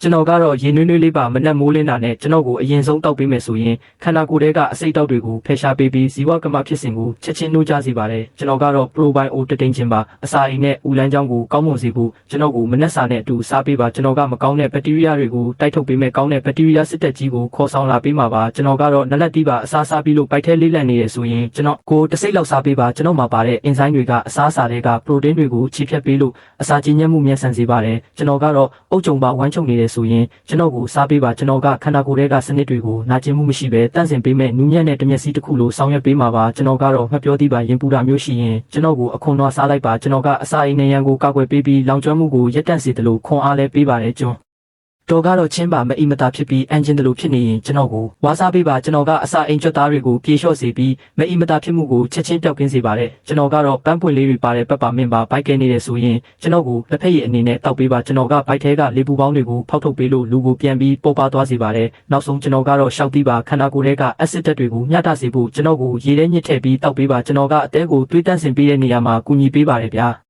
ကျွန်တော်ကတော့ရေနွေးနွေးလေးပါမနှက်မိုးလင်းတာနဲ့ကျွန်တော်ကိုအရင်ဆုံးတောက်ပေးမယ်ဆိုရင်ခန္ဓာကိုယ်ထဲကအစိတ်တောက်တွေကိုဖယ်ရှားပေးပြီးဇီဝကမ္မဖြစ်စဉ်ကိုချက်ချင်းနှိုးကြစေပါတယ်ကျွန်တော်ကတော့ Probio တတိန်ချင်းပါအစာအိမ်နဲ့ဦးလန်းချောင်းကိုကောင်းမွန်စေဖို့ကျွန်တော်ကိုမနှက်စာနဲ့အတူစားပေးပါကျွန်တော်ကမကောင်းတဲ့ဘက်တီးရီးယားတွေကိုတိုက်ထုတ်ပေးမယ်ကောင်းတဲ့ဘက်တီးရီးယားစစ်တပ်ကြီးကိုခေါ်ဆောင်လာပေးမှာပါကျွန်တော်ကတော့နလက်တီးပါအစားစားပြီးလို့ပိုက်ထဲလေးလံနေရဆိုရင်ကျွန်တော်ကိုတစ်စိတ်လောက်စားပေးပါကျွန်တော်မှာပါတဲ့အင်ဇိုင်းတွေကအစားအစာတွေကပရိုတင်းတွေကိုခြေဖြတ်ပေးလို့အစာကြီးညက်မှုမြန်ဆန်စေပါတယ်ကျွန်တော်ကတော့အုတ်ကြုံပါဝမ်းချုပ်နေတယ်ဆိုရင်ကျွန်တော်ကိုစားပေးပါကျွန်တော်ကခန္ဓာကိုယ်ထဲကစနစ်တွေကိုနာကျင်မှုမရှိဘဲတန့်စင်ပေးမဲ့နူးညံ့တဲ့တမျက်စိတစ်ခုလိုဆောင်ရွက်ပေးမှာပါကျွန်တော်ကတော့မှတ်ပြောသီးပါရင်ပူတာမျိုးရှိရင်ကျွန်တော်ကိုအခွန်တော်စားလိုက်ပါကျွန်တော်ကအစာအိမ်နေရန်ကိုကောက်ွယ်ပေးပြီးလောင်ကျွမ်းမှုကိုရပ်တန့်စေတယ်လို့ခွန်အားလဲပေးပါတယ်ကျွန်တော်ကတော့ချင်းပါမအီမတာဖြစ်ပြီးအန်ဂျင်တလို့ဖြစ်နေရင်ကျွန်တော်ကိုဝါစားပေးပါကျွန်တော်ကအစာအိမ်ကျွတ်သားတွေကိုပြေလျှော့စေပြီးမအီမတာဖြစ်မှုကိုချက်ချင်းတောက်ကင်းစေပါတယ်ကျွန်တော်ကတော့ပန်းပွင့်လေးတွေပါတဲ့ပက်ပါမင့်ပါဘိုက်ကနေတယ်ဆိုရင်ကျွန်တော်ကိုလက်ဖက်ရည်အနေနဲ့တောက်ပေးပါကျွန်တော်ကဘိုက်ထဲကလေပူပေါင်းတွေကိုဖောက်ထုတ်ပေးလို့လူကိုပြန်ပြီးပေါ်ပါသွားစေပါတယ်နောက်ဆုံးကျွန်တော်ကတော့ရှောက်သီးပါခန္ဓာကိုယ်ထဲကအက်ဆစ်ဓာတ်တွေကိုမျှတစေဖို့ကျွန်တော်ကိုရေထဲညှစ်ထည့်ပြီးတောက်ပေးပါကျွန်တော်ကအသေးကိုတွေးတန့်စင်ပေးတဲ့နေရာမှာကူညီပေးပါတယ်ဗျာ